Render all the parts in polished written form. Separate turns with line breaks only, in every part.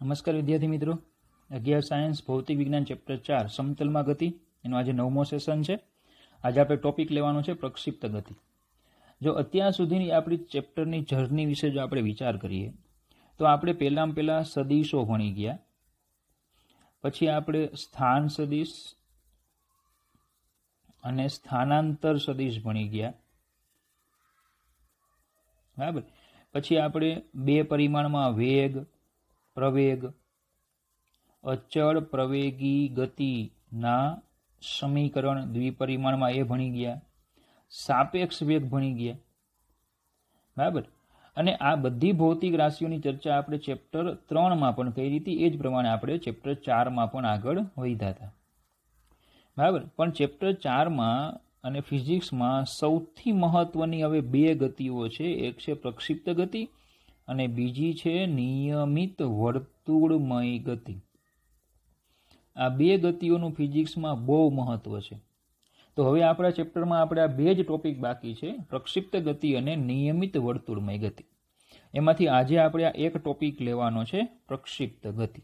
નમસ્કાર વિદ્યાર્થી મિત્રો, 11 સાયન્સ ભૌતિક વિજ્ઞાન ચેપ્ટર 4 સમતલમાં ગતિ એનો આજે 9મો સેશન છે. આજે આપણે ટોપિક લેવાનો છે પ્રક્ષિપ્ત ગતિ. જો અત્યાર સુધીની આપણી ચેપ્ટરની જર્ની વિશે જો આપણે વિચાર કરીએ તો આપણે પહેલાં સદિશો ભણી ગયા, પછી આપણે સ્થાન સદિશ અને સ્થાનાંતર સદિશ ભણી ગયા, બરાબર. પછી આપણે 2 પરિમાણમાં વેગ, પ્રવેગ, અચળ પ્રવેગી ગતિના સમીકરણ દ્વિપરિમાણમાં એ ભણી ગયા, સાપેક્ષ વેગ ભણી ગયા, બરાબર. અને આ બધી ભૌતિક રાશિઓની ચર્ચા આપણે ચેપ્ટર 3માં પણ કરી હતી, એ જ પ્રમાણે આપણે ચેપ્ટર 4માં પણ આગળ વધ્યા હતા, બરાબર. પણ ચેપ્ટર 4માં અને ફિઝિક્સમાં સૌથી મહત્વની હવે 2 ગતિઓ છે. એક છે પ્રક્ષિપ્ત ગતિ અને બીજી છે નિયમિત વર્તુળમય ગતિ. આ 2 ગતિઓનું ફિઝિક્સમાં બહુ મહત્વ છે. તો હવે આપણા ચેપ્ટરમાં આપણે આ 2 જ ટોપિક બાકી છે, પ્રક્ષિપ્ત ગતિ અને નિયમિત વર્તુળમય ગતિ. એમાંથી આજે આપણે આ એક ટોપિક લેવાનો છે, પ્રક્ષિપ્ત ગતિ,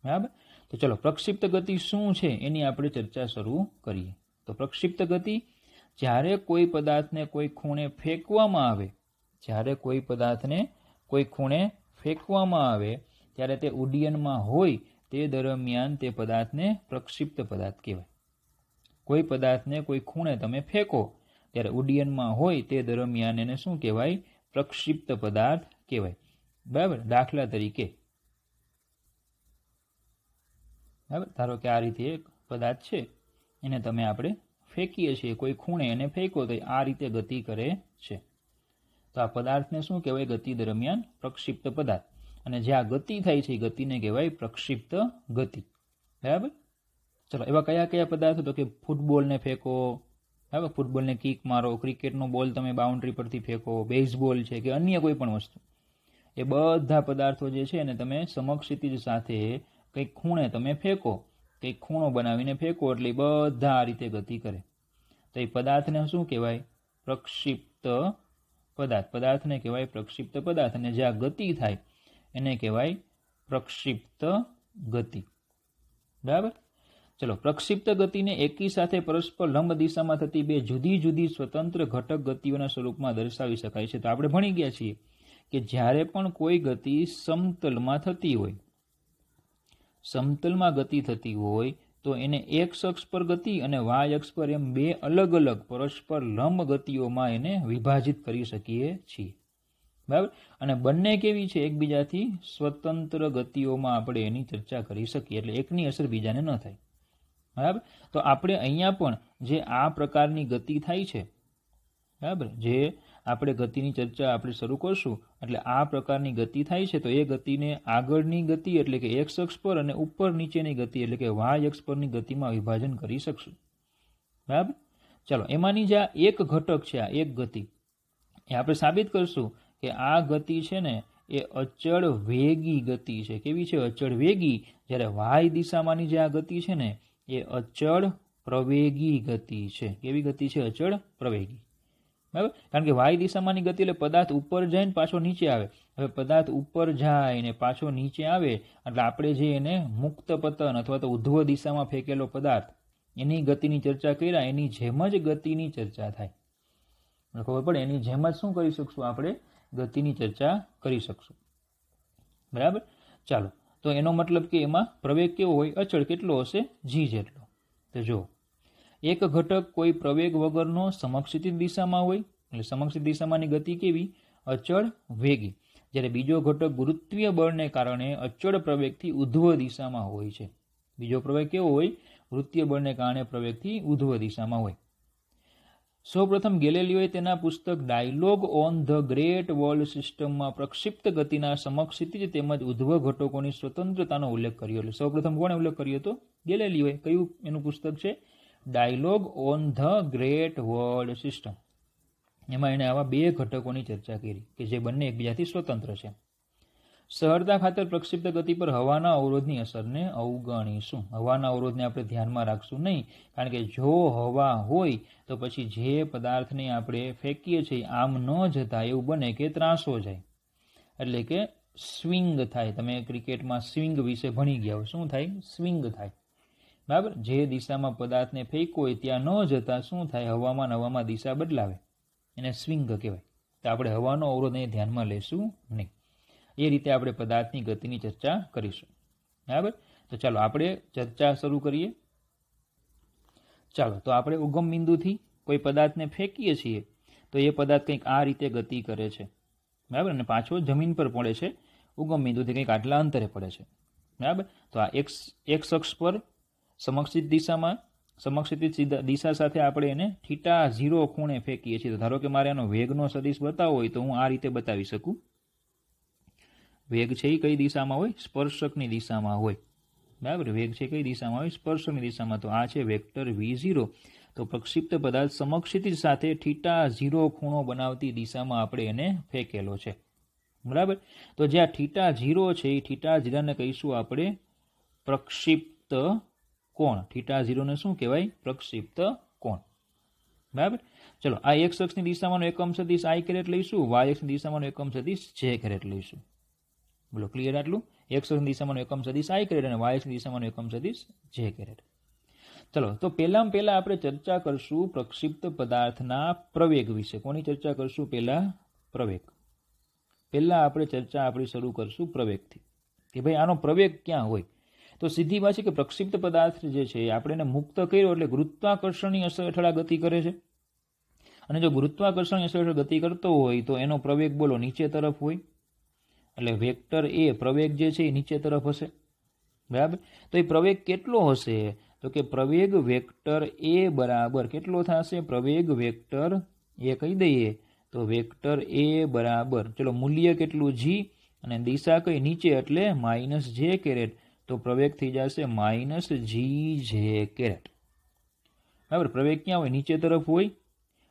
બરાબર. તો ચલો, પ્રક્ષિપ્ત ગતિ શું છે એની આપણે ચર્ચા શરૂ કરીએ. તો પ્રક્ષિપ્ત ગતિ, જ્યારે કોઈ પદાર્થને કોઈ ખૂણે ફેંકવામાં આવે, ત્યારે તે ઉડ્ડયનમાં હોય તે દરમિયાન તે પદાર્થને પ્રક્ષિપ્ત પદાર્થ કહેવાય. કોઈ પદાર્થને કોઈ ખૂણે તમે ફેંકો ત્યારે ઉડ્ડયનમાં હોય તે દરમિયાન એને શું કહેવાય? પ્રક્ષિપ્ત પદાર્થ કહેવાય, બરાબર. દાખલા તરીકે, બરાબર, ધારો કે આ રીતે એક પદાર્થ છે, એને તમે આપણે ફેંકીએ છીએ કોઈ ખૂણે, એને ફેંકો તો આ રીતે ગતિ કરે છે. તો આ પદાર્થને શું કહેવાય? ગતિ દરમિયાન પ્રક્ષિપ્ત પદાર્થ. અને જે આ ગતિ થાય છે એ ગતિને કહેવાય પ્રક્ષિપ્ત ગતિ, બરાબર. ચલો, એવા કયા કયા પદાર્થો? તો કે ફૂટબોલને ફેંકો, બરાબર, ફૂટબોલને કિક મારો, ક્રિકેટનો બોલ તમે બાઉન્ડ્રી પરથી ફેંકો, બેઝબોલ છે કે અન્ય કોઈ પણ વસ્તુ, એ બધા પદાર્થો જે છે એને તમે સમક્ષિતિજ સાથે કંઈક ખૂણે તમે ફેંકો, કંઈક ખૂણો બનાવીને ફેંકો એટલે બધા આ રીતે ગતિ કરે. તો એ પદાર્થને શું કહેવાય? પ્રક્ષિપ્ત પદાર્થ. પદાર્થને કહેવાય પ્રક્ષિપ્ત પદાર્થ. અને જે આ ગતિ થાય એને કહેવાય પ્રક્ષિપ્ત ગતિ, બરાબર. ચલો, પ્રક્ષિપ્ત ગતિને એકી સાથે પરસ્પર લંબ દિશામાં થતી 2 જુદી જુદી સ્વતંત્ર ઘટક ગતિઓના સ્વરૂપમાં દર્શાવી શકાય છે. તો આપણે ભણી ગયા છીએ કે જ્યારે પણ કોઈ ગતિ સમતલમાં થતી હોય, સમતલમાં ગતિ થતી હોય તો એને x અક્ષ પર ગતિ અને y અક્ષ પર એમ 2 અલગ અલગ પરસ્પર લંબ ગતિઓમાં એને વિભાજિત કરી શકીએ છીએ, બરાબર. અને બંને કેવી છે? એકબીજાથી સ્વતંત્ર ગતિઓમાં આપણે એની ચર્ચા કરી શકીએ, એટલે એકની અસર બીજાને ન થાય, બરાબર. તો આપણે અહીંયા પણ જે આ પ્રકારની ગતિ થાય છે, બરાબર, જે આપણે ગતિની ચર્ચા આપણે શરૂ કરશું, એટલે આ પ્રકારની ગતિ થાય છે તો એ ગતિને આગળની ગતિ એટલે કે x અક્ષ પર અને ઉપર નીચેની ગતિ એટલે કે y અક્ષ પરની ગતિમાં વિભાજન કરી શકશું, બરાબર. ચાલો, એમાંની જે આ એક ઘટક છે, આ એક ગતિ, એ આપણે સાબિત કરશું કે આ ગતિ છે ને એ અચળ વેગી ગતિ છે. કેવી છે? અચળ વેગી. જ્યારે y દિશામાંની જે આ ગતિ છે ને એ અચળ પ્રવેગી ગતિ છે. કેવી ગતિ છે? અચળ પ્રવેગી, બરાબર. કારણ કે y દિશામાંની ગતિ એટલે પદાર્થ ઉપર જાય ને પાછો નીચે આવે. હવે પદાર્થ ઉપર જાય ને પાછો નીચે આવે એટલે આપણે જે એને મુક્ત પતન અથવા તો ઉધ્વ દિશામાં ફેંકેલો પદાર્થ એની ગતિની ચર્ચા કર્યા, એની જેમ જ ગતિની ચર્ચા થાય. ખબર પડે? એની જેમ જ શું કરી શકશું? આપણે ગતિની ચર્ચા કરી શકશું, બરાબર. ચાલો, તો એનો મતલબ કે એમાં પ્રવેગ કેવો હોય? અચળ. કેટલો હશે? g જેટલો. તો જો એક ઘટક કોઈ પ્રવેગ વગરનો સમક્ષિતિજ દિશામાં હોય એટલે સમક્ષિતિજ દિશામાંની ગતિ કેવી? અચળ વેગી. જ્યારે બીજો ઘટક ગુરુત્વીય બળને કારણે અચળ પ્રવેગથી ઉધ્વ દિશામાં હોય છે. બીજો પ્રવેગ કેવો હોય? ગુરુત્વીય બળને કારણે પ્રવેગથી ઉધ્વ દિશામાં હોય. સૌપ્રથમ ગેલેલિયોએ તેના પુસ્તક dialogue on the great world સિસ્ટમમાં પ્રક્ષિપ્ત ગતિના સમક્ષિતિજ તેમજ ઉધ્વ ઘટકોની સ્વતંત્રતાનો ઉલ્લેખ કર્યો. એટલે સૌપ્રથમ કોણે ઉલ્લેખ કર્યો હતો? ગેલેલિયોએ. કયું એનું પુસ્તક છે? Dialogue on the great world system. એમાં એણે આવા 2 ઘટકોની ચર્ચા કરી કે જે બંને એકબીજાથી સ્વતંત્ર છે. સરળતા ખાતર પ્રક્ષિપ્ત ગતિ પર હવાના અવરોધની અસરને અવગણીશું. હવાના અવરોધને આપણે ધ્યાનમાં રાખશું નહીં, કારણ કે જો હવા હોય તો પછી જે પદાર્થને આપણે ફેંકીએ છીએ આમ ન જતા એવું બને કે ત્રાસો જાય, એટલે કે સ્વિંગ થાય. તમે ક્રિકેટમાં સ્વિંગ વિશે ભણી ગયા હો. શું થાય? સ્વિંગ થાય. બરાબર. જે દિશામાં પદાર્થને ફેંકવો હોય ત્યાં ન જતા શું થાય? હવામાં દિશા બદલાવે, એને સ્વિંગ કહેવાય. તો આપણે હવાનો અવરોધને ધ્યાનમાં લેશું નહીં. એ રીતે આપણે પદાર્થની ગતિની ચર્ચા કરીશું. બરાબર. તો ચાલો આપણે ચર્ચા શરૂ કરીએ. ચાલો, તો આપણે ઉગમ બિંદુથી કોઈ પદાર્થને ફેંકીએ છીએ તો એ પદાર્થ કંઈક આ રીતે ગતિ કરે છે. બરાબર. અને પાછો જમીન પર પડે છે. ઉગમ બિંદુથી કંઈક આટલા અંતરે પડે છે. બરાબર. તો આ એક્સ અક્ષ પર સમક્ષિત દિશામાં સમક્ષિત દિશા સાથે આપણે એને θ0 ખૂણે ફેંકીએ છીએ. તો ધારો કે મારે આનો વેગનો સદિશ બતાવવો હોય તો હું આ રીતે બતાવી શકું. વેગ છે એ કઈ દિશામાં હોય? સ્પર્શકની દિશામાં હોય. બરાબર. વેગ છે કઈ દિશામાં હોય? સ્પર્શકની દિશામાં. તો આ છે વેક્ટર v0. તો પ્રક્ષિપ્ત પદાર્થ સમક્ષિતિજ સાથે θ0 ખૂણો બનાવતી દિશામાં આપણે એને ફેંકેલો છે. બરાબર. તો જે આ θ0 છે એ θ0ને કહીશું આપણે પ્રક્ષિપ્ત કોણ. θ0 ને શું કહેવાય? પ્રક્ષિપ્ત કોણ. બરાબર. ચલો, આ એક્સ અક્ષની દિશામાંનો એકમ સદિશ i કેરેટ લઈશું, વાય અક્ષની દિશામાંનો એકમ સદિશ j કેરેટ લઈશું. બોલો, ક્લિયર આટલું? એક્સ અક્ષની દિશામાંનો એકમ સદિશ i કેરેટ અને વાય અક્ષની દિશામાંનો એકમ સદિશ j કેરેટ. ચલો, તો પહેલા આપણે ચર્ચા કરશું પ્રક્ષિપ્ત પદાર્થના પ્રવેગ વિશે. કોની ચર્ચા કરશું? પહેલા પ્રવેગ. પહેલા આપણે ચર્ચા આપણી શરૂ કરશું પ્રવેગથી, કે ભાઈ આનો પ્રવેગ ક્યાં હોય. તો સીધી વાત છે કે પ્રક્ષિપ્ત પદાર્થ જે છે આપણે એને મુક્ત કર્યો એટલે ગુરુત્વાકર્ષણની અસર હેઠળ ગતિ કરે છે. અને જો ગુરુત્વાકર્ષણની અસર હેઠળ ગતિ કરતો હોય તો એનો પ્રવેગ બોલો નીચે તરફ હોય. એટલે વેક્ટર એ પ્રવેગ જે છે એ નીચે તરફ હશે. બરાબર. તો એ પ્રવેગ કેટલો હશે? તો કે પ્રવેગ વેક્ટર એ બરાબર કેટલો થશે? પ્રવેગ વેક્ટર એ કહી દઈએ તો વેક્ટર એ બરાબર, ચલો મૂલ્ય કેટલું? g, અને દિશા કઈ? નીચે, એટલે -j કેરેટ. તો પ્રવેગ થઈ જશે -gj કેરેટ. બરાબર. પ્રવેગ ક્યાં હોય? નીચે તરફ હોય,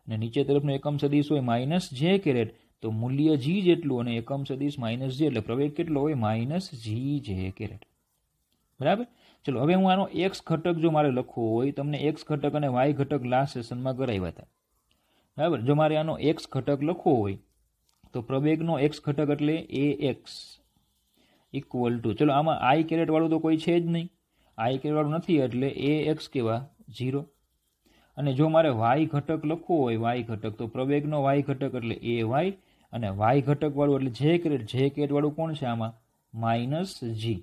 અને નીચે તરફનો એકમ સદિશ હોય -j કેરેટ. તો મૂલ્ય g જેટલું અને એકમ સદિશ -j, એટલે પ્રવેગ કેટલો હોય? -gj caret. બરાબર. ચલો, હવે હું આનો એક્સ ઘટક જો મારે લખવો હોય, તમને એક્સ ઘટક અને વાય ઘટક લાસ્ટ સેશનમાં કરાવ્યા હતા. બરાબર. જો મારે આનો એક્સ ઘટક લખવો હોય તો પ્રવેગનો એક્સ ઘટક એટલે ax ઇક્વલ ટુ, ચલો આમાં i કેરેટ વાળું તો કોઈ છે જ નહીં, i કેરેટ વાળું નથી એટલે ax કેવા 0. અને જો મારે y ઘટક લખવો હોય, y ઘટક, તો પ્રવેગનો y ઘટક એટલે ay, અને y ઘટક વાળું એટલે j કેરેટ વાળું કોણ છે આમાં? -g.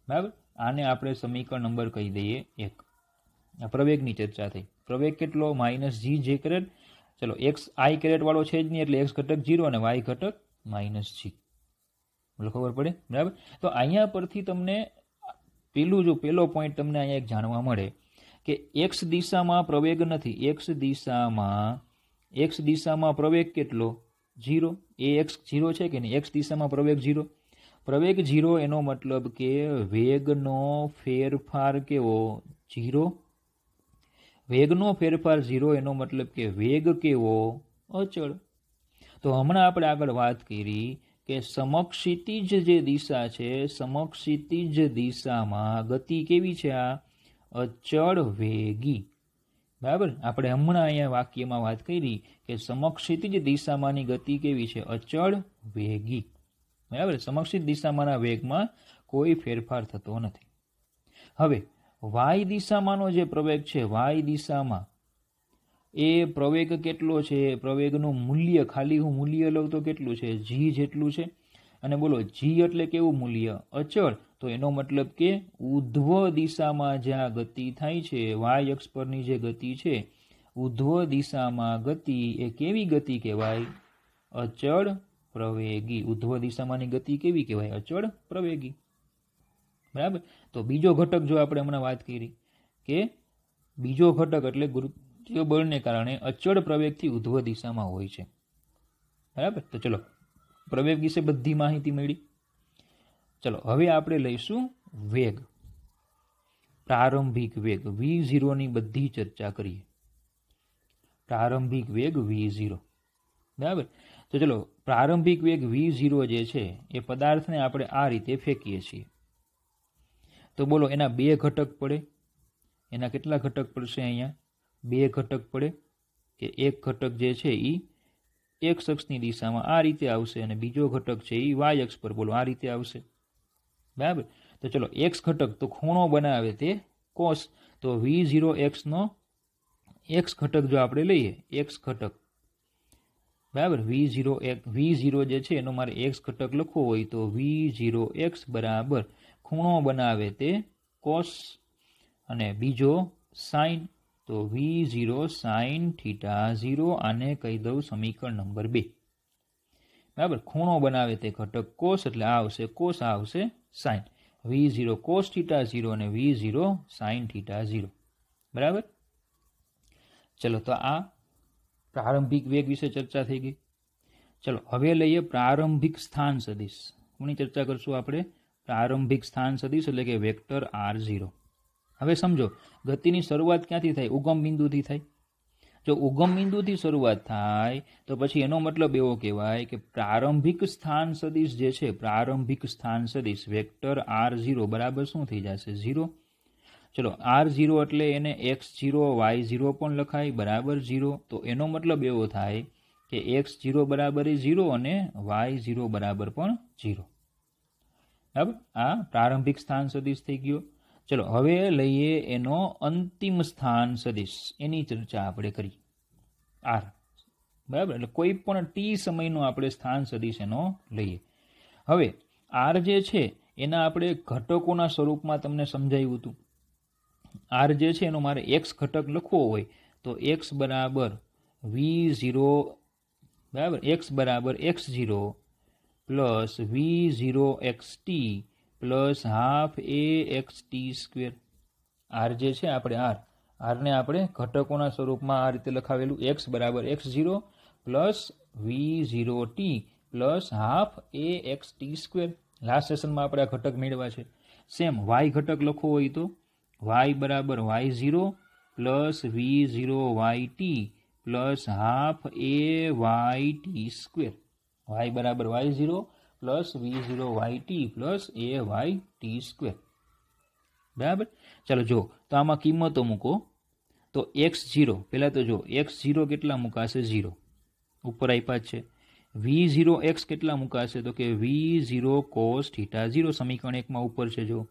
બરાબર. આને આપણે સમીકરણ નંબર કહી દઈએ 1. આ પ્રવેગની ચર્ચા થઈ. પ્રવેગ કેટલો? -gj caret. ચલો, x i કેરેટ વાળો છે જ નહીં એટલે x ઘટક 0 અને y ઘટક -g. ખબર પડે? બરાબર. તો અહીંયા પરથી તમને પેલો પોઈન્ટ તમને અહીંયા એક જાણવા મળે કે એક્સ દિશામાં પ્રવેગ નથી. એક્સ દિશામાં પ્રવેગ કેટલો? 0. ax 0 છે કે નહીં? એક્સ દિશામાં પ્રવેગ 0. પ્રવેગ 0 એનો મતલબ કે વેગનો ફેરફાર કેવો? 0. વેગનો ફેરફાર 0 એનો મતલબ કે વેગ કેવો? અચળ. તો હમણાં આપણે આગળ વાત કરી કે સમક્ષિતિજ જે દિશા છે, સમક્ષિતિજ દિશામાં ગતિ કેવી છે? આ અચળ વેગી. બરાબર. આપણે હમણાં અહીંયા વાક્યમાં વાત કરી કે સમક્ષિતિજ દિશામાંની ગતિ કેવી છે? અચળ વેગી. બરાબર. સમક્ષિત દિશામાંના વેગમાં કોઈ ફેરફાર થતો નથી. હવે વાય દિશામાંનો જે પ્રવેગ છે, વાય દિશામાં એ પ્રવેગ કેટલો છે? પ્રવેગનું મૂલ્ય, ખાલી હું મૂલ્ય લઉં તો કેટલું છે? g જેટલું છે. અને બોલો g એટલે કેવું મૂલ્ય? અચળ. તો એનો મતલબ કે ઉધ્વ દિશામાં જ્યાં ગતિ થાય છે, વાય અક્ષ પરની જે ગતિ છે, ઉધ્વ દિશામાં ગતિ એ કેવી ગતિ કહેવાય? અચળ પ્રવેગી. ઉધ્વ દિશામાંની ગતિ કેવી કહેવાય? અચળ પ્રવેગી. બરાબર. તો બીજો ઘટક જો આપણે હમણાં વાત કરી કે બીજો ઘટક એટલે ગુરુત્વીય બળને કારણે અચળ પ્રવેગથી ઉધ્વ દિશામાં હોય છે. બરાબર. તો ચલો, પ્રવેગ વિશે બધી માહિતી મળી. ચલો, હવે આપણે લઈશું વેગ, પ્રારંભિક વેગ v0 ની બધી ચર્ચા કરીએ. પ્રારંભિક વેગ v0. બરાબર. તો ચલો, પ્રારંભિક વેગ v0 જે છે એ પદાર્થને આપણે આ રીતે ફેંકીએ છીએ. તો બોલો એના બે ઘટક પડે. એના કેટલા ઘટક પડશે? અહીંયા બે ઘટક પડે. કે એક ઘટક જે છે એ एक्स अक्षनी दिशामां आ रीते आवशे अने बीजो घटक छे ए वाय अक्ष पर बोलो आ रीते आवशे। बराबर। तो चलो एक्स घटक तो खूणो बनावे ते कोस, तो v0x नो एक्स घटक जो आपणे लईए एक्स घटक बराबर v0 जे छे एनो मारे एक्स घटक लखवो होय तो v0x बराबर खूणो बनावे ते कोस अने बीजो साइन तो v0 sin थीटा 0 आने कही दઉં समीकरण नंबर 2 बराबर। खूणो बनावे ते घटक कोस એટલે આ આવશે कोस આ આવશે sin v0 cos थीटा 0 અને v0 sin थीटा 0 बराबर। चलो तो आ प्रारंभिक वेग विषे चर्चा थई गई। चलो हवे लईए प्रारंभिक स्थान सदिश। कोनी चर्चा करशुं आपणे प्रारंभिक स्थान सदिश એટલે કે વેક્ટર r0। હવે સમજો ગતિની શરૂઆત ક્યાંથી થાય? ઉગમ બિંદુથી થાય। જો ઉગમ બિંદુથી શરૂઆત થાય તો પછી એનો મતલબ એવો કહેવાય કે પ્રારંભિક સ્થાન સદિશ જે છે પ્રારંભિક સ્થાન સદિશ વેક્ટર r0 બરાબર શું થઈ જશે? 0। ચલો r0 એટલે એને x0 y0 પણ લખાય બરાબર 0। તો એનો મતલબ એવો થાય કે x0 બરાબર 0 અને y0 બરાબર પણ 0 બરાબર। આ પ્રારંભિક સ્થાન સદિશ થઈ ગયો। चलो हवे लईए एनो अंतिम स्थान सदिश एनी चर्चा आपणे करी आर बराबर। એટલે કોઈ પણ t સમયનો આપણે સ્થાન સદિશ એનો લઈએ। હવે r જે છે એના આપણે ઘટકોના સ્વરૂપમાં તમને સમજાવ્યું હતું। r જે છે એનો મારે x ઘટક લખવો હોય તો x બરાબર v0 બરાબર x બરાબર x0 plus v0xt plus half axt²। R J छे आपणे आर ने आपणे घटकोना स्वरूपमां आ रीते लखावेलुं x बराबर x0 plus v0t plus half axt²। Last सेशनमां आपणे आ घटक मेळव्या छे। सेम y घटक लखવો होय तो y बराबर y0 plus v0yt plus half ayt²। y बराबर y0 plus v0yt plus ayt²। बराबर। चलो जो तो आमा किंमतो मूको तो x0 पहला तो जो x0 केटला मुकाशे 0 ऊपर आप्या छे। v0x केटला मुकाशे तो के v0 cos थीटा 0 समीकरण 1 मां ऊपर छे। जो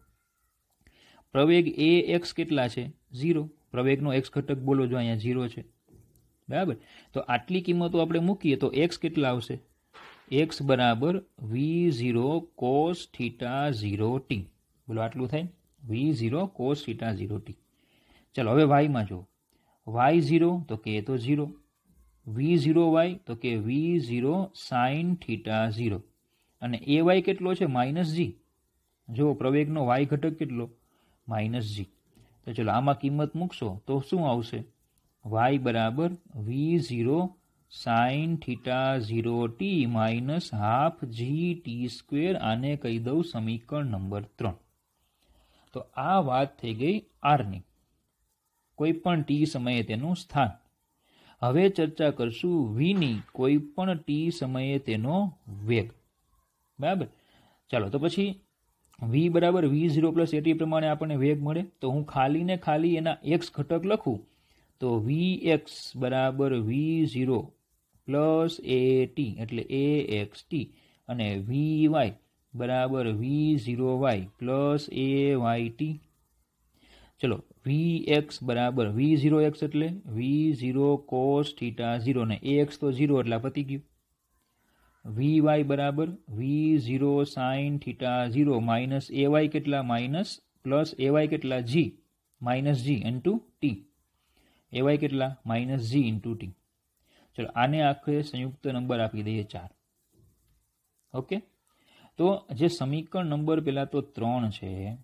प्रवेग ax केटला छे 0 प्रवेगनो x घटक बोलो जो अहींया 0 छे बराबर। तो आटली किंमतो आपणे मूकीए तो x केटला आवशे? x बराबर v0 cos थीटा 0t बोलो आटलू थाय v0 cos थीटा 0t। चलो हवे y में जो y0 तो के तो 0 v0y तो के v0 sin थीटा 0 અને ay કેટલો છે -g। જો પ્રવેગનો y ઘટક કેટલો -g। તો ચલો આમાં કિંમત મૂકશો તો શું આવશે? y બરાબર v0 sin theta 0t minus half gt² आने कही दઉં समीकरण नंबर 3। तो आ बात थी गई आर नी कोईपण टी समये तेनु स्थान। हवे चर्चा करशु वी नी कोईपण टी समये तेनो वेग बराबर। चलो तो पछी v बराबर v0 प्लस at प्रमाणे आपने वेग मळे तो हूँ खाली ने खाली एना x घटक लखूँ तो vx बराबर v0 प्लस at एटले axt अने vy बराबर v0y प्लस ayt। चलो vx बराबर v0x एटले v0 cos थीटा 0 ने ax तो 0 एटले पती गयुं। vy बराबर v0 sin theta 0 minus ay केटला माइनस प्लस ay केटला g minus g into t ay केटला माइनस g इंटू t। चलो आने आखरे संयुक्त नंबर आपी दईए 4। ओके तो जे समीकरण नंबर पहला तो 3 छे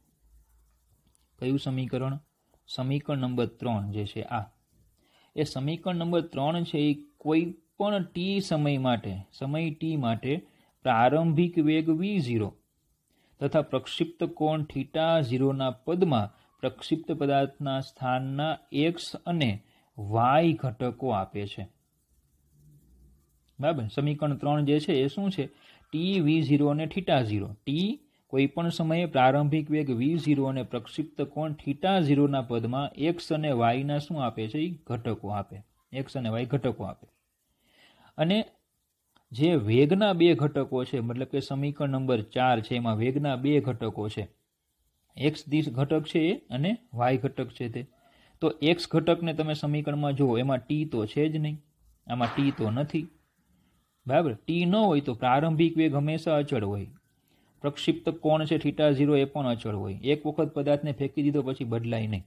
कयु समीकरण? समीकरण नंबर 3 जे छे आ ए समीकरण नंबर 3 छे ए कोई पण टी समय माटे समय टी माटे प्रारंभिक वेग v0 तथा प्रक्षिप्त कोण थीटा 0 ना पदमां प्रक्षिप्त पदार्थना स्थानना x अने y घटको आपे छे बराबर। समीकरण 3 जे छे ए शुं छे? टी v0 અને थीटा 0 टी कोईपण समये प्रारंभिक वेग v0 અને प्रक्षिप्त कोण थीटा 0 ना पदमां x અને y ना शुं आपे छे? घटको आपे x અને y घटको आपे। અને જે વેગના બે ઘટકો છે, મતલબ કે સમીકરણ નંબર 4 છે, એમાં વેગના બે ઘટકો છે, એક્સ ઘટક છે એ અને વાય ઘટક છે તે. તો એક્સ ઘટકને તમે સમીકરણમાં જુઓ, એમાં ટી તો છે જ નહીં, આમાં ટી તો નથી, બરાબર. ટી ન હોય તો પ્રારંભિક વેગ હંમેશા અચળ હોય. પ્રક્ષિપ્ત કોણ છે θ0 એ પણ અચળ હોય. એક વખત પદાર્થને ફેંકી દીધો પછી બદલાય નહીં.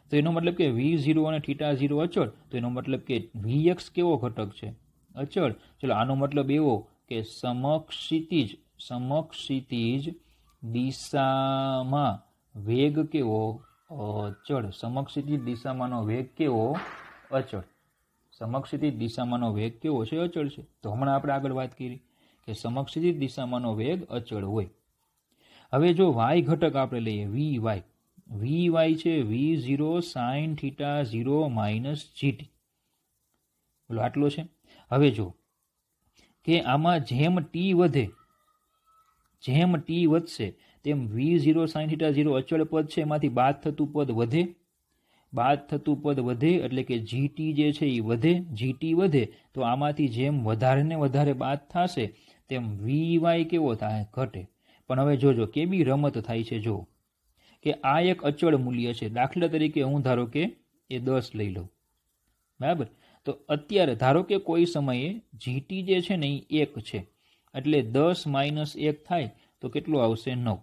તો એનો મતલબ કે v0 અને θ0 અચળ, તો એનો મતલબ કે vx કેવો ઘટક છે? અચળ. ચલો, આનો મતલબ એવો કે સમક્ષિતિજ દિશામાં વેગ કેવો? અચળ. સમક્ષિતિજ દિશામાંનો વેગ કેવો? અચળ. સમક્ષિતિજ દિશામાંનો વેગ કેવો છે? અચળ છે. તો હમણાં આપણે આગળ વાત કરી કે સમક્ષિતિજ દિશામાંનો વેગ અચળ હોય. હવે જો y ઘટક આપણે લઈએ, vy છે v0 sin θ0 માઇનસ gt. બોલો, આટલો છે. હવે જો કે આમાં જેમ t વધશે તેમ v0 sin θ0 અચળ પદ છે, એમાંથી બાદ થતું પદ વધે, એટલે કે gt જે છે એ વધે. gt વધે તો આમાંથી જેમ વધારે ને વધારે બાદ થશે તેમ vy કેવો થાય? ઘટે. પણ હવે જોજો કેવી રમત થાય છે. જો કે આ એક અચળ મૂલ્ય છે, દાખલા તરીકે હું ધારો કે એ 10 લઈ લઉં, બરાબર. તો અત્યારે ધારો કે કોઈ સમયે gt જે છે ને એ 1 છે, એટલે 10 માઇનસ 1 થાય તો કેટલું આવશે? 9.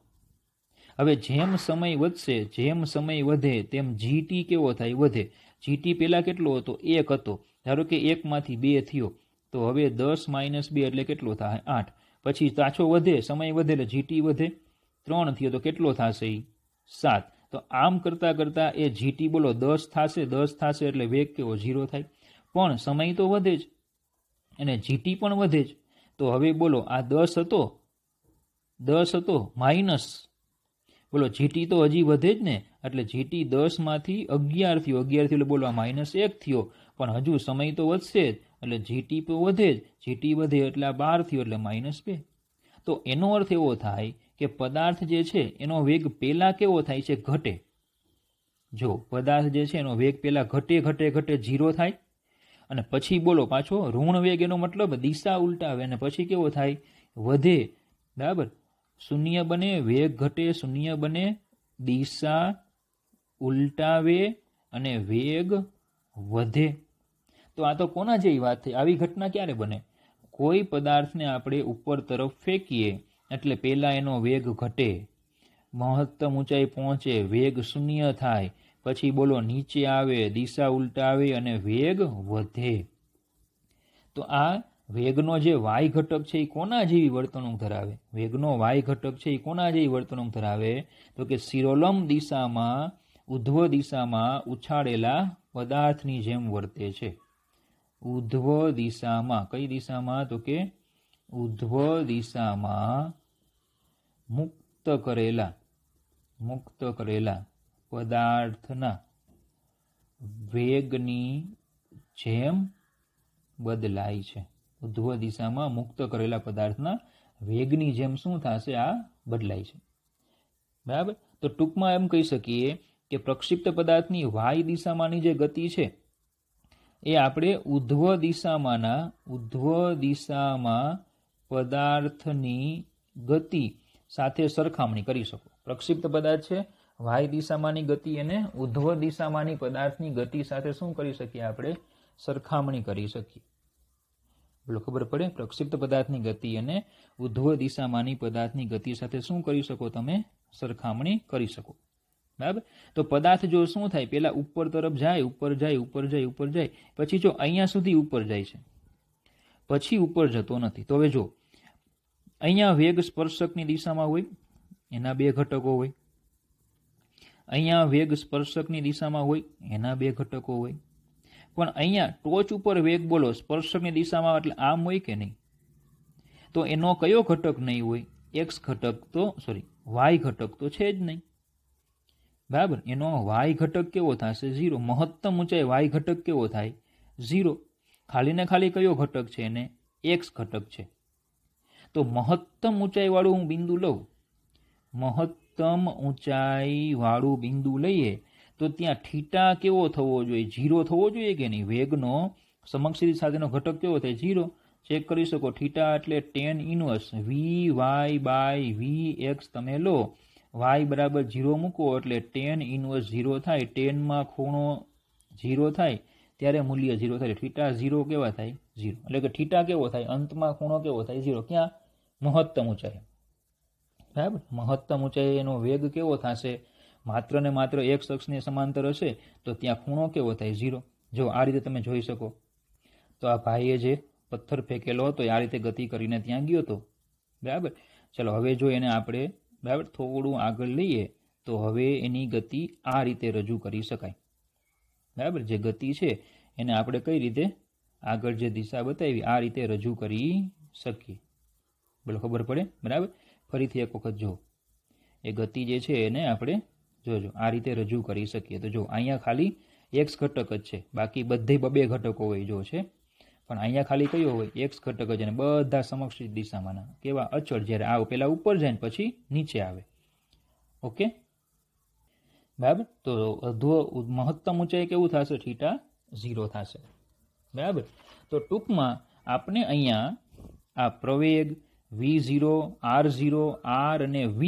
હવે જેમ સમય વધશે, જેમ સમય વધે તેમ gt કેવો થાય? વધે. gt પહેલા કેટલો હતો? 1 હતો. ધારો કે 1 માંથી 2 થયો, તો હવે 10 માઇનસ 2 એટલે કેટલો થાય? 8. પછી પાછો વધે, સમય વધે એટલે gt વધે, 3 થયો તો કેટલો થશે? 7. તો આમ કરતા કરતા એ gt બોલો 10 થશે એટલે વેગ કેવો? 0 થાય. પણ સમય તો વધે જ અને gt પણ વધે જ. તો હવે બોલો આ 10 હતો માઇનસ, બોલો gt તો હજી વધે જ ને, એટલે gt 10 માંથી 11 થયો, 11 થયો એટલે બોલો આ -1 થયો, પણ હજુ સમય તો વધશે જ એટલે gt તો વધે જ, gt વધે એટલે આ 12 થયો એટલે -2. તો એનો અર્થ એવો થાય કે પદાર્થ જે છે એનો વેગ પહેલા કેવો થાય છે? ઘટે. જો પદાર્થ જે છે એનો વેગ પહેલા ઘટે 0 થાય, અને પછી બોલો પાછો ઋણ વેગ, એનો મતલબ દિશા ઉલટાવે, અને પછી કેવો થાય? વધે, બરાબર. શૂન્ય બને, વેગ ઘટે, શૂન્ય બને, દિશા ઉલટાવે અને વેગ વધે. તો આ તો કોના જેવી વાત થઈ? આવી ઘટના ક્યારે બને? કોઈ પદાર્થને આપણે ઉપર તરફ ફેંકીએ એટલે પહેલા એનો વેગ ઘટે, મહત્તમ ઊંચાઈ પહોંચે, વેગ શૂન્ય થાય, પછી બોલો નીચે આવે, દિશા ઉલટાવે અને વેગ વધે. તો આ વેગનો જે y ઘટક છે એ કોના જેવી વર્તણૂક ધરાવે? વેગનો y ઘટક છે એ કોના જેવી વર્તણૂક ધરાવે? તો કે શિરોલંબ દિશામાં, ઉધ્વ દિશામાં ઉછાળેલા પદાર્થની જેમ વર્તે છે. ઉધ્વ દિશામાં, કઈ દિશામાં? તો કે ઉધ્વ દિશામાં મુક્ત કરેલા પદાર્થના વેગની જેમ બદલાય છે. ઉધ્વ દિશામાં મુક્ત કરેલા પદાર્થના વેગની જેમ શું થશે? આ બદલાય છે, બરાબર. તો ટૂંકમાં એમ કહી શકીએ કે પ્રક્ષિપ્ત પદાર્થની વાય દિશામાંની જે ગતિ છે એ આપણે ઉધ્વ દિશામાં પદાર્થની ગતિ સાથે સરખામણી કરી શકો. પ્રક્ષિપ્ત પદાર્થ છે, વાય દિશામાંની ગતિ અને ઉધ્વ દિશામાંની પદાર્થની ગતિ સાથે શું કરી શકીએ? આપણે સરખામણી કરી શકીએ. બોલો, ખબર પડે? પ્રક્ષિપ્ત પદાર્થની ગતિ અને ઉધ્વ દિશામાંની પદાર્થની ગતિ સાથે શું કરી શકો? તમે સરખામણી કરી શકો, બરાબર. તો પદાર્થ જો શું થાય? પેલા ઉપર તરફ જાય, ઉપર જાય, પછી જો અહીંયા સુધી ઉપર જાય છે, પછી ઉપર જતો નથી. તો હવે જો અહીંયા વેગ સ્પર્શકની દિશામાં હોય, એના બે ઘટકો હોય. અહીંયા વેગ સ્પર્શકની દિશામાં હોય, એના બે ઘટકો હોય. પણ અહીંયા ટોચ ઉપર વેગ બોલો સ્પર્શકની દિશામાં, એટલે આમ હોય કે નહીં? તો એનો કયો ઘટક નહીં હોય? x ઘટક તો y ઘટક તો છે જ નહીં, બરાબર. એનો y ઘટક કેવો થશે? 0. મહત્તમ ઊંચાઈ y ઘટક કેવો થાય? 0. ખાલી ને ખાલી કયો ઘટક છે? એને x ઘટક છે. તો મહત્તમ ઊંચાઈ વાળું હું બિંદુ લઉં, મહત્તમ ઊંચાઈ વાળું બિંદુ લઈએ તો ત્યાં થીટા કેવો થવો જોઈએ? 0 થવો જોઈએ કે નહીં? વેગનો સમક્ષિતિ સાથેનો ઘટક કેવો થાય? 0. ચેક કરી શકો. થીટા એટલે ટેન ઇનવર્સ Vy/Vx તમે લો, y બરાબર 0 મૂકો એટલે ટેન ઇનવર્સ 0 થાય. ટેનમાં ખૂણો 0 થાય ત્યારે મૂલ્ય 0 થાય. થીટા 0 કેવા થાય? 0. એટલે કે થીટા કેવો થાય? અંતમાં ખૂણો કેવો થાય? 0. ક્યાં? મહત્તમ ઊંચાઈ. બરાબર. મહત્તમ ઊંચાઈનો વેગ કેવો થશે? માત્ર ને માત્ર x અક્ષની સમાંતર હશે તો ત્યાં ખૂણો કેવો થાય? 0. જો આ રીતે તમે જોઈ શકો. તો આ ભાઈએ જે પથ્થર ફેંકેલો હતો એ આ રીતે ગતિ કરીને ત્યાં ગયો હતો. બરાબર. ચલો હવે જો એને આપણે બરાબર થોડું આગળ લઈએ તો હવે એની ગતિ આ રીતે રજૂ કરી શકાય. બરાબર. જે ગતિ છે એને આપણે કઈ રીતે આગળ જે દિશા બતાવી આ રીતે રજૂ કરી શકીએ. બોલો ખબર પડે? બરાબર. ફરીથી એક વખત જો એ ગતિ જે છે એને આપણે જોજો આ રીતે રજૂ કરી શકીએ. તો જો અહીંયા ખાલી એક્સ ઘટક જ છે, બાકી બધે બબે ઘટકો હોય જો છે, પણ અહીંયા ખાલી કયો હોય? એક્સ ઘટક જ, અને બધા સમક્ષ દિશામાંના કેવા? અચળ. જ્યારે આ પહેલા ઉપર જાય ને પછી નીચે આવે. ઓકે બરાબર. તો મહત્તમ ઊંચાઈ કેવું થશે? થીટા 0 થશે. બરાબર. તો ટૂંકમાં આપણે અહીંયા આ પ્રવેગ V0, R0, R અને V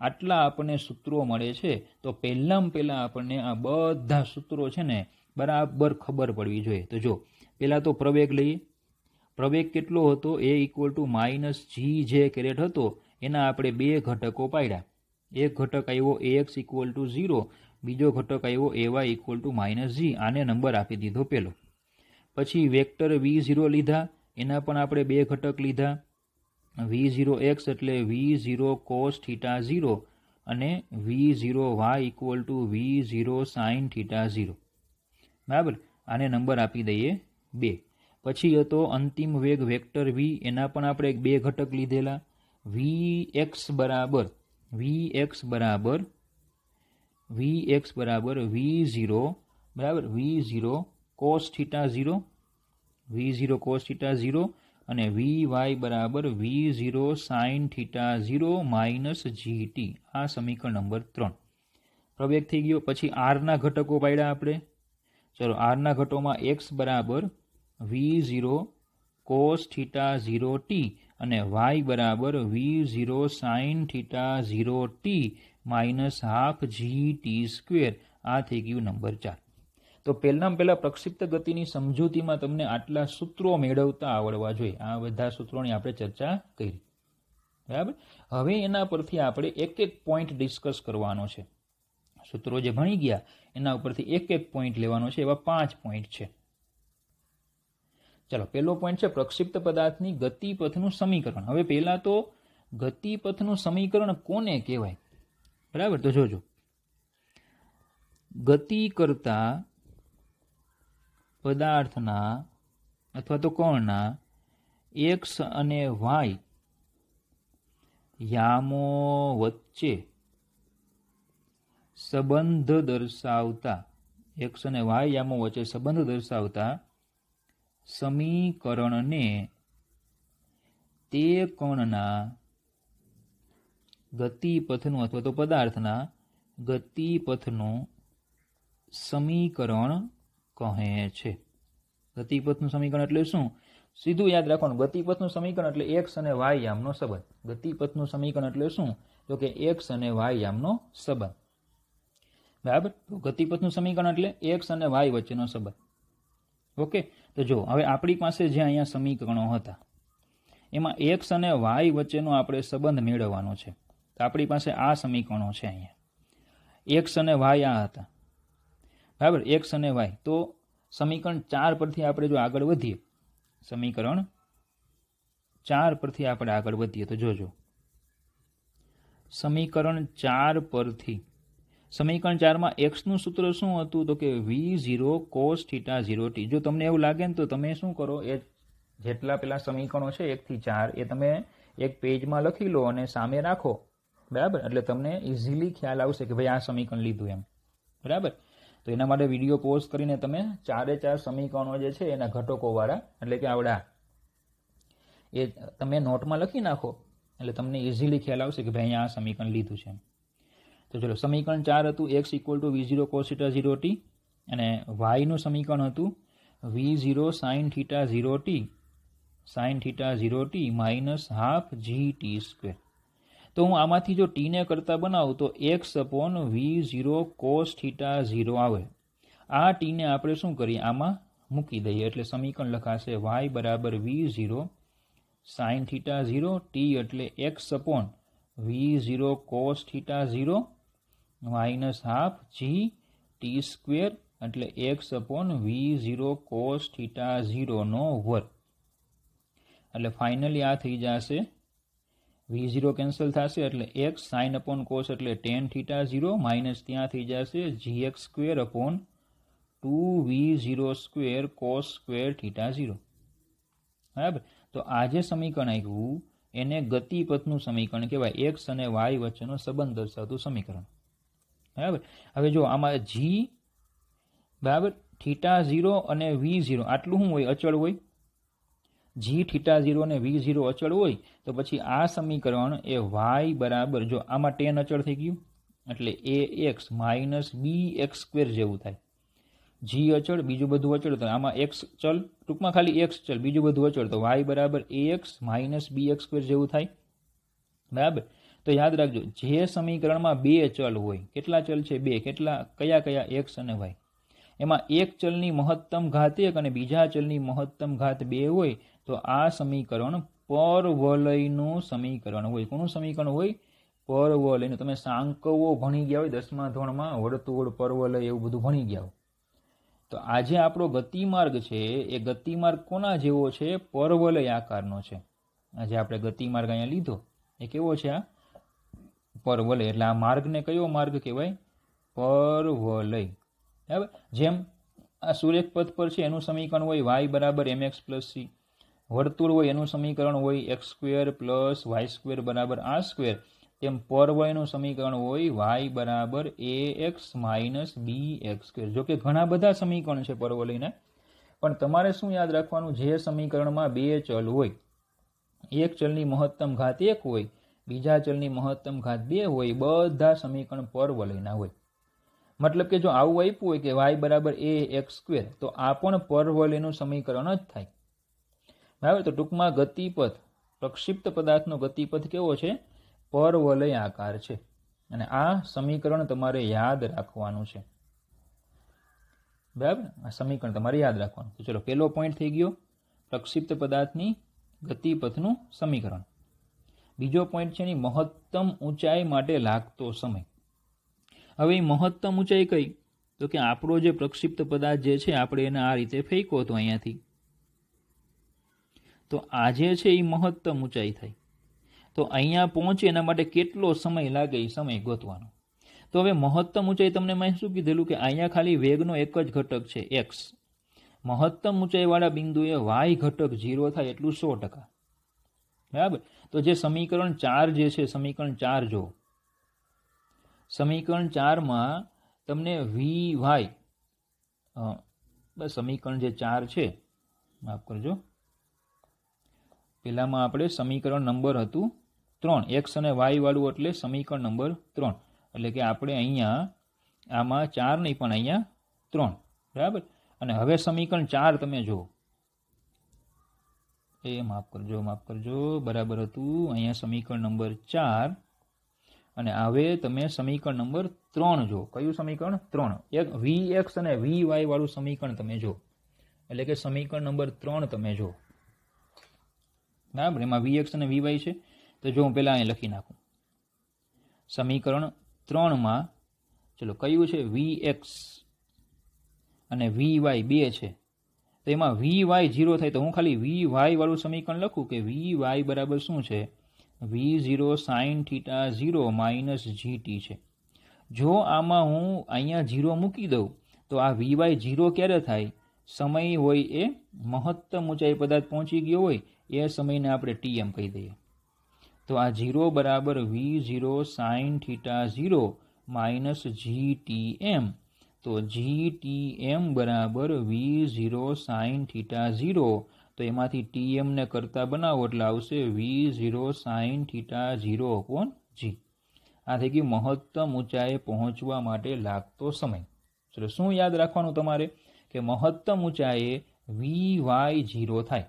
આટલા આપણને સૂત્રો મળે છે. તો પહેલાં આપણને આ બધા સૂત્રો છે ને બરાબર ખબર પડવી જોઈએ. તો જો પહેલાં તો પ્રવેગ લઈએ. પ્રવેગ કેટલો હતો? A = -g જે કેરેટ હતો એના આપણે બે ઘટકો પાડ્યા. એક ઘટક આવ્યો ax = 0, બીજો ઘટક આવ્યો ay = -g. આને નંબર આપી દીધો પહેલો. પછી વેક્ટર V0 લીધા, એના પણ આપણે બે ઘટક લીધા. V0x એટલે V0 cos θ0 અને V0y = V0 sin θ0. બરાબર. આને નંબર આપી દઈએ 2. પછી હતો અંતિમ વેગ વેક્ટર V, એના પણ આપણે બે ઘટક લીધેલા. Vx બરાબર V0 બરાબર V0 cos θ0 અને Vy બરાબર V0 sin θ0 - gt. આ સમીકરણ નંબર 3 પ્રવેગ થઈ ગયો. પછી r ના ઘટકો પાડ્યા આપણે. ચલો r ના ઘટકોમાં x બરાબર V0 cos θ0t અને y બરાબર V0 sin θ0t -12 gt². આ થઈ ગયું નંબર 4. તો પહેલાં પ્રક્ષિપ્ત ગતિની સમજૂતીમાં તમને આટલા સૂત્રો મેળવતા આવડવા જોઈએ. આ બધા સૂત્રોની આપણે ચર્ચા કરી. બરાબર. હવે એના પરથી આપણે એક પોઈન્ટ ડિસ્કસ કરવાનો છે. સૂત્રો જે ભણી ગયા એના ઉપરથી એક પોઈન્ટ લેવાનો છે. એવા 5 પોઈન્ટ છે. ચલો પહેલો પોઈન્ટ છે પ્રક્ષિપ્ત પદાર્થની ગતિપથનું સમીકરણ. હવે પહેલા તો ગતિપથનું સમીકરણ કોને કહેવાય? બરાબર. તો જોજો, ગતિ કરતા પદાર્થના અથવા તો કણના x અને y યામો વચ્ચે સંબંધ દર્શાવતા x અને y યામો વચ્ચે સંબંધ દર્શાવતા સમીકરણને તે કણના ગતિપથનું અથવા તો પદાર્થના ગતિપથનું સમીકરણ કહે છે. ગતિપથનું સમીકરણ એટલે શું? સીધું યાદ રાખવાનું. ગતિપથનું સમીકરણ એટલે x અને y યામનો સંબંધ. ગતિપથનું સમીકરણ એટલે શું? તો કે x અને y યામનો સંબંધ. બરાબર. તો ગતિપથનું સમીકરણ એટલે x અને y વચ્ચેનો સંબંધ. ઓકે. તો જો હવે આપણી પાસે જે અહીંયા સમીકરણો હતા એમાં x અને y વચ્ચેનો આપણે સંબંધ મેળવવાનો છે. તો આપણી પાસે આ સમીકરણો છે. અહીંયા x અને y આ હતા. બરાબર. x અને y. તો સમીકરણ 4 પરથી આપણે જો આગળ વધીએ, સમીકરણ 4 પરથી આપણે આગળ વધીએ તો જોજો, સમીકરણ 4 પરથી સમીકરણ 4 માં x નું સૂત્ર શું હતું? તો કે V0 cos θ0t. જો તમને એવું લાગે ને તો તમે શું કરો, એ જેટલા પેલા સમીકરણો છે 1 થી 4 એ તમે એક પેજમાં લખી લો અને સામે રાખો. બરાબર. એટલે તમને ઇઝીલી ખ્યાલ આવશે કે ભાઈ આ સમીકરણ લીધું એમ. બરાબર. તો એના માટે વિડીયો પોઝ કરીને તમે 4 સમીકરણો જે છે એના ઘટકોવાળા એટલે કે આવડા એ તમે નોટમાં લખી નાખો એટલે તમને ઇઝીલી ખ્યાલ આવશે કે ભાઈ અહીંયા આ સમીકરણ લીધું છે. તો ચલો, સમીકરણ 4 હતું x = V0 cos θ0t અને y નું સમીકરણ હતું V0 sin θ0t sine theta 0t minus half gt square. તો હું આમાંથી જો t ને કરતા બનાવું તો x/v0 cos θ 0 આવે. આ t ને આપણે શું કરીએ, આમાં મૂકી દઈએ એટલે સમીકરણ લખાશે y બરાબર v0 sin θ 0 t એટલે x/v0 cos θ 0 minus half g t square એટલે x/v0 cos θ 0 નો વર્ગ. એટલે ફાઇનલી આ થઈ જશે v0 કેન્સલ થશે એટલે x sin upon cos એટલે tan θ 0 માઇનસ ત્યાં થઈ જશે gx square upon 2v0 square cos square θ 0. બરાબર. તો આ જે સમીકરણ આવ્યું એને ગતિપથનું સમીકરણ કહેવાય, x અને y વચ્ચેનો સંબંધ દર્શાવતું સમીકરણ. બરાબર. હવે જો આમાં g બરાબર θ 0 અને v0 આટલું શું હોય, અચળ હોય. g θ 0 અને v0 અચળ હોય તો પછી આ સમીકરણ એ y બરાબર, જો આમાં tan અચળ થઈ ગયું એટલે ax માઇનસ bx સ્ક્વેર જેવું થાય. g અચળ, બીજું બધું અચળ, તો આમાં x ચલ, ટૂંકમાં ખાલી x ચલ, બીજું બધું અચળ, તો y બરાબર ax માઇનસ bx સ્ક્વેર જેવું થાય. બરાબર. તો યાદ રાખજો, જે સમીકરણમાં બે ચલ હોય, કેટલા ચલ છે? બે. કેટલા? કયા કયા? x અને y. એમાં એક ચલની મહત્તમ ઘાત 1 અને બીજા ચલની મહત્તમ ઘાત 2 હોય તો આ સમીકરણ પરવલયનું સમીકરણ હોય. કોનું સમીકરણ હોય? પરવલયનું. તમે સાંકવો ભણી ગયા હોય 10મા ધોરણમાં, વર્તુળ, પરવલય એવું બધું ભણી ગયા હોય. તો આજે આપણો ગતિમાર્ગ છે એ ગતિમાર્ગ કોના જેવો છે? પરવલય આકારનો છે. આજે આપણે ગતિમાર્ગ અહીંયા લીધો એ કેવો છે? આ પરવલય. એટલે આ માર્ગને કયો માર્ગ કહેવાય? પરવલય. બરાબર. જેમ આ સુરેખ પથ પર છે એનું સમીકરણ હોય y બરાબર mx પ્લસ c. વર્તુળ હોય એનું સમીકરણ હોય x square plus y square બરાબર r સ્ક્વેર. તેમ પરવલયનું સમીકરણ હોય y બરાબર ax માઇનસ bx સ્ક્વેર. જો કે ઘણા બધા સમીકરણ છે પરવલયના, પણ તમારે શું યાદ રાખવાનું? જે સમીકરણમાં બે ચલ હોય, એક ચલની મહત્તમ ઘાત 1 હોય, બીજા ચલની મહત્તમ ઘાત 2 હોય, બધા સમીકરણ પરવલયના હોય. મતલબ કે જો આવું આપ્યું હોય કે y બરાબર ax સ્ક્વેર, તો આ પણ પરવલયનું સમીકરણ જ થાય. બરાબર. તો ટૂંકમાં ગતિપથ, પ્રક્ષિપ્ત પદાર્થનો ગતિપથ કેવો છે? પરવલય આકાર છે. અને આ સમીકરણ તમારે યાદ રાખવાનું છે. બરાબર. આ સમીકરણ તમારે યાદ રાખવાનું. તો ચલો, પહેલો પોઈન્ટ થઈ ગયો પ્રક્ષિપ્ત પદાર્થની ગતિપથનું સમીકરણ. બીજો પોઈન્ટ છે એની મહત્તમ ઊંચાઈ માટે લાગતો સમય. હવે એ મહત્તમ ઊંચાઈ કઈ? તો કે આપણો જે પ્રક્ષિપ્ત પદાર્થ જે છે આપણે એને આ રીતે ફેંકો તો અહીંયાથી, તો આ જે છે એ મહત્તમ ઊંચાઈ થાય. તો અહીંયા પહોંચે એના માટે કેટલો સમય લાગે એ સમય ગોતવાનો. તો હવે મહત્તમ ઊંચાઈ તમને મેં શું કીધેલું કે અહીંયા ખાલી વેગનો એક જ ઘટક છે x. મહત્તમ ઊંચાઈવાળા બિંદુએ y ઘટક 0 થાય એટલું 100%. બરાબર. તો જે સમીકરણ 4 જે છે, સમીકરણ 4 જો, સમીકરણ 4માં તમને vy, બસ સમીકરણ જે 4 છે, માફ કરજો, પેલામાં આપણે સમીકરણ નંબર હતું 3, x અને y વાળું, એટલે સમીકરણ નંબર 3. એટલે કે આપણે અહીંયા આમાં 4 નહીં પણ અહીંયા 3. બરાબર. અને હવે સમીકરણ 4 તમે જુઓ, એ માફ કરજો, બરાબર હતું અહીંયા સમીકરણ નંબર 4. અને હવે તમે સમીકરણ નંબર 3 જો. કયું સમીકરણ? 3. એક vx અને vy વાળું સમીકરણ તમે જો. એટલે કે સમીકરણ નંબર 3 તમે જો. બરાબર. એમાં vx અને vy છે. તો જો હું પહેલાં અહીં લખી નાખું. સમીકરણ 3માં ચલો કયું છે? vx અને vy 2 છે. તો એમાં vy 0 થાય તો હું ખાલી vy વાળું સમીકરણ લખું કે vy બરાબર શું છે? v0 sin θ 0 માઇનસ gt છે. જો આમાં હું અહીંયા 0 મૂકી દઉં તો આ vy 0 ક્યારે થાય? સમય હોય એ મહત્તમ ઊંચાઈ પદાર્થ પહોંચી ગયો હોય એ સમયને આપણે tm કહી દઈએ. તો આ 0 બરાબર v0 sin θ 0 માઇનસ gtm. તો gtm બરાબર v0 sin θ 0. તો એમાંથી tm ને કરતા બનાવો એટલે આવશે v0 sin θ 0 g. આ થઈ ગયું મહત્તમ ઊંચાઈએ પહોંચવા માટે લાગતો સમય. ચલો, શું યાદ રાખવાનું તમારે? કે મહત્તમ ઊંચાઈએ vy 0 થાય.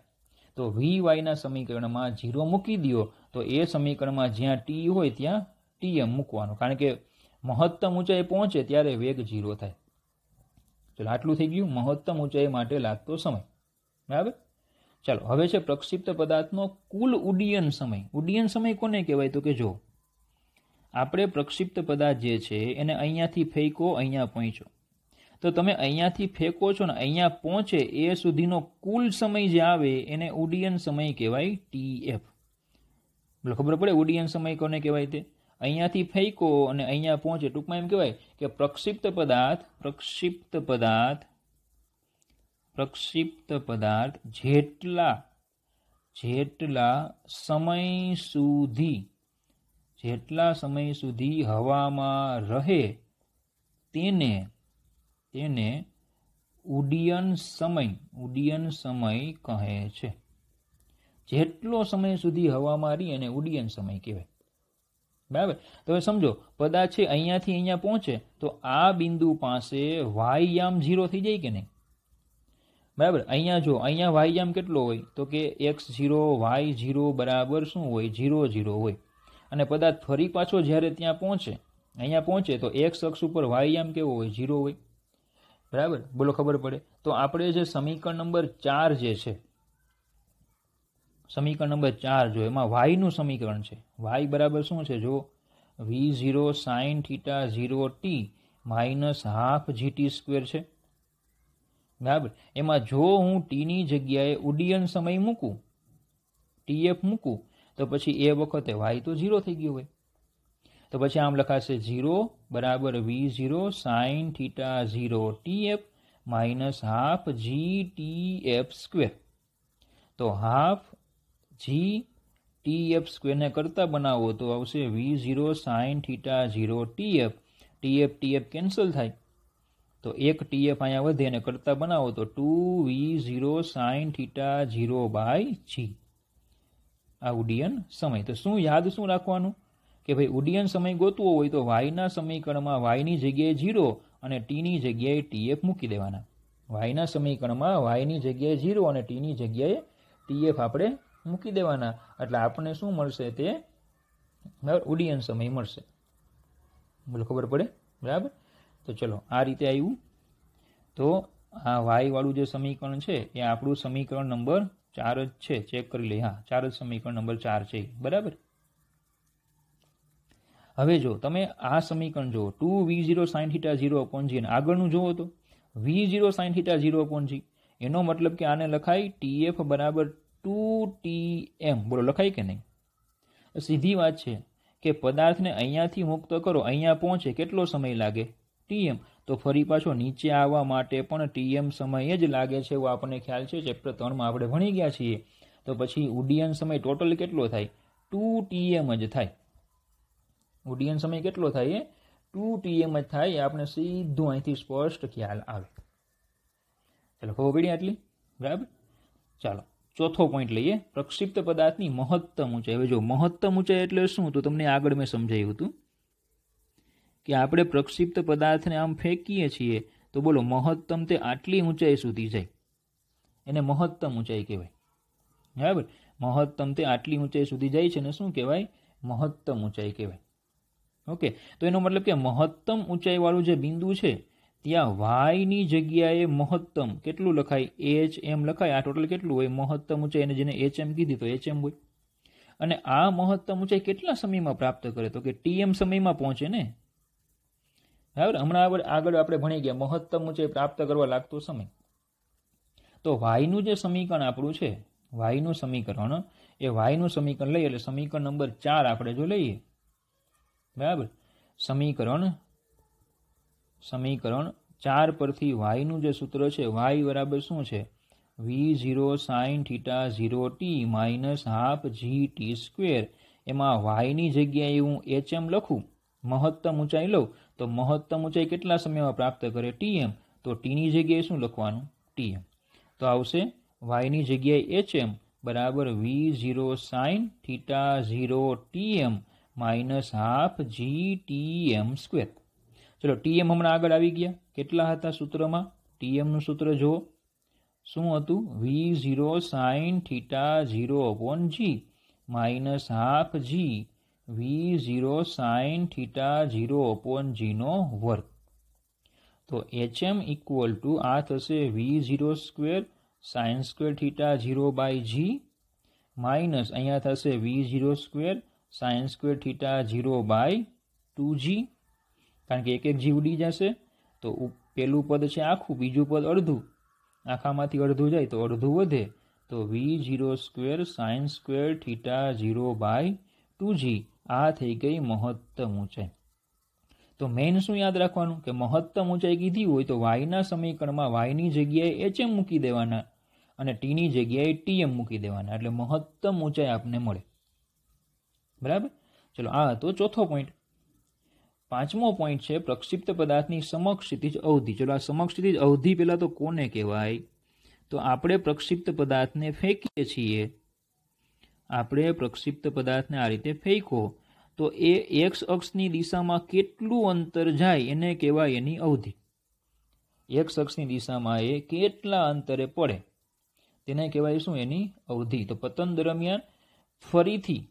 તો વીવાયના સમીકરણમાં 0 મૂકી દો તો એ સમીકરણમાં જ્યાં ટી હોય ત્યાં ટીએમ મૂકવાનું, કારણ કે મહત્તમ ઊંચાઈ પહોંચે ત્યારે વેગ 0 થાય. ચલો આટલું થઈ ગયું મહત્તમ ઊંચાઈ માટે લાગતો સમય. બરાબર. ચાલો હવે છે પ્રક્ષિપ્ત પદાર્થનો કુલ ઉડ્ડયન સમય. ઉડ્ડયન સમય કોને કહેવાય? તો કે જો આપણે પ્રક્ષિપ્ત પદાર્થ જે છે એને અહીંયાથી ફેંકો, અહીંયા પહોંચ્યો, તો તમે અહીંયાથી ફેંકો છો ને અહીંયા પહોંચે એ સુધીનો કુલ સમય જે આવે એને ઉડ્ડયન સમય કહેવાય, ટીએફ. બોલો ખબર પડે ઉડ્ડયન સમય કોને કહેવાય તે? અહીંયાથી ફેંકો અને અહીંયા પહોંચે, ટૂંકમાં એમ કહેવાય કે પ્રક્ષિપ્ત પદાર્થ જેટલા સમય સુધી હવામાં રહે તેને ઉડ્ડયન સમય કહે છે. જેટલો સમય સુધી હવામાં રહી એને ઉડ્ડયન સમય કહેવાય. બરાબર. તો હવે સમજો પદાર્થ છે અહીંયાથી અહીંયા પહોંચે તો આ બિંદુ પાસે વાયયામ 0 થઈ જાય કે નહીં? બરાબર. અહીંયા જો અહીંયા વાયયામ કેટલો હોય? તો કે x0 y0 બરાબર શું હોય? 0 0 હોય. અને પદાર્થ ફરી પાછો જ્યારે ત્યાં પહોંચે, અહીંયા પહોંચે તો x અક્ષ ઉપર વાયયામ કેવો હોય? 0 હોય. બરાબર. બોલો ખબર પડે. તો આપણે જે સમીકરણ નંબર 4 જે છે, સમીકરણ નંબર 4 જો એમાં y નું સમીકરણ છે. y બરાબર શું છે? જો v0 sin θ 0t minus half gt² છે. બરાબર. એમાં જો હું t ની જગ્યાએ ઉડ્ડયન સમય મૂકું, tf મૂકું, તો પછી એ વખતે y તો 0 થઈ ગયો હોય. તો પછી આમ લખાશે 0 બરાબર v0 sin θ 0tf minus half gtf². તો હાફ gtf² ને કરતા બનાવો તો આવશે v0 sin θ 0tf. tf cancel થાય તો એક tf અહીંયા વધે અને કરતા બનાવો તો 2v0 sin θ 0/g. આ ઉડ્ડયન સમય. તો શું યાદ શું રાખવાનું કે ભાઈ ઉડ્ડયન સમય ગોતવો હોય તો y ના સમીકરણમાં y ની જગ્યાએ 0 અને t ની જગ્યાએ tf મૂકી દેવાના. y ના સમીકરણમાં y ની જગ્યાએ 0 અને t ની જગ્યાએ tf આપણે મૂકી દેવાના, એટલે આપણને શું મળશે? તે ઉડ્ડયન સમય મળશે. બોલો ખબર પડે? બરાબર. તો ચલો આ રીતે આવ્યું. તો આ y વાળું જે સમીકરણ છે એ આપણું સમીકરણ નંબર 4 જ છે. ચેક કરી લઈએ. હા, 4 જ સમીકરણ નંબર 4 છે. બરાબર. હવે જો તમે આ સમીકરણ જુઓ 2v0 sin θ 0/g અને આગળનું જુઓ તો v0 sin θ 0/g. એનો મતલબ કે આને લખાય tf બરાબર 2tm. બોલો લખાય કે નહીં? સીધી વાત છે કે પદાર્થને અહીંયાથી મુક્ત કરો, અહીંયા પહોંચે કેટલો સમય લાગે? tm. તો ફરી પાછો નીચે આવવા માટે પણ tm સમય જ લાગે છે, એવો આપણને ખ્યાલ છે. ચેપ્ટર 3 માં આપણે ભણી ગયા છીએ. તો પછી ઉડ્ડયન સમય ટોટલ કેટલો થાય? 2tm જ થાય. ઉડ્ડયન સમય કેટલો થાય? 2tm જ થાય. એ આપણે સીધું અહીંથી સ્પષ્ટ ખ્યાલ આવે. ચાલો ખબર પડી આટલી? બરાબર. ચાલો ચોથો પોઈન્ટ લઈએ, પ્રક્ષિપ્ત પદાર્થની મહત્તમ ઊંચાઈ. હવે જો મહત્તમ ઊંચાઈ એટલે શું? તો તમને આગળ મેં સમજાવ્યું હતું કે આપણે પ્રક્ષિપ્ત પદાર્થને આમ ફેંકીએ છીએ તો બોલો મહત્તમ તે આટલી ઊંચાઈ સુધી જાય, એને મહત્તમ ઊંચાઈ કહેવાય. બરાબર. મહત્તમ તે આટલી ઊંચાઈ સુધી જાય છે ને શું કહેવાય? મહત્તમ ઊંચાઈ કહેવાય. ઓકે. તો એનો મતલબ કે મહત્તમ ઊંચાઈ વાળું જે બિંદુ છે ત્યાં y ની જગ્યાએ મહત્તમ કેટલું લખાય? hm લખાય. આ ટોટલ કેટલું હોય? મહત્તમ ઊંચાઈ, અને જેને hm કીધી તો hm હોય. અને આ મહત્તમ ઊંચાઈ કેટલા સમયમાં પ્રાપ્ત કરે? તો કે tm સમયમાં પહોંચે ને. બરાબર. હમણાં આગળ આપણે ભણી ગયા મહત્તમ ઊંચાઈ પ્રાપ્ત કરવા લાગતો સમય. તો y નું જે સમીકરણ આપણું છે, y નું સમીકરણ, એ y નું સમીકરણ લઈએ એટલે સમીકરણ નંબર 4 આપણે જો લઈએ. બરાબર. સમીકરણ 4 પરથી y નું જે સૂત્ર છે, y બરાબર શું છે? v0 sin θ 0t minus half gt². એમાં y ની જગ્યાએ હું hm લખું, મહત્તમ ઊંચાઈ લઉં તો મહત્તમ ઊંચાઈ કેટલા સમયમાં પ્રાપ્ત કરે? tm. તો t ની જગ્યાએ શું લખવાનું? tm. તો આવશે y ની જગ્યાએ hm બરાબર v0 sin θ 0tm minus half gtm². ચલો tm હમણાં આગળ આવી ગયા. કેટલા હતા સૂત્રમાં? tm નું સૂત્ર જુઓ. શું હતું? v0 sin theta 0/g minus half g v0 sin theta 0/g નો વર્ગ. તો hm ઇક્વલ ટુ આ થશે v0 square sin square theta 0/g minus અહીંયા થશે v0 square sin square theta 0/2g, કારણ કે એક g ઉડી જશે તો પેલું પદ છે આખું, બીજું પદ અડધું, આખામાંથી અડધું જાય તો અડધું વધે, તો v0 square sin square theta 0/2g આ થઈ ગઈ મહત્તમ ઊંચાઈ. તો મેઇન શું યાદ રાખવાનું કે મહત્તમ ઊંચાઈ કીધી હોય તો yના સમીકરણમાં yની જગ્યાએ hm મૂકી દેવાના અને tની જગ્યાએ tm મૂકી દેવાના, એટલે મહત્તમ ઊંચાઈ આપને મળે. બરાબર. ચલો આ હતો ચોથો પોઈન્ટ. પાંચમો પોઈન્ટ છે પ્રક્ષિપ્ત પદાર્થની સમક્ષિતિજ અવધિ. ચલો આ સમક્ષિતિજ અવધિ પહેલા તો કોને કહેવાય? તો આપણે પ્રક્ષિપ્ત પદાર્થને ફેંકીએ છીએ, આપણે પ્રક્ષિપ્ત પદાર્થને આ રીતે ફેંકો તો એ x અક્ષની દિશામાં કેટલું અંતર જાય એને કહેવાય એની અવધિ. x અક્ષની દિશામાં એ કેટલા અંતરે પડે તેને કહેવાય શું? એની અવધિ. તો પતન દરમિયાન ફરીથી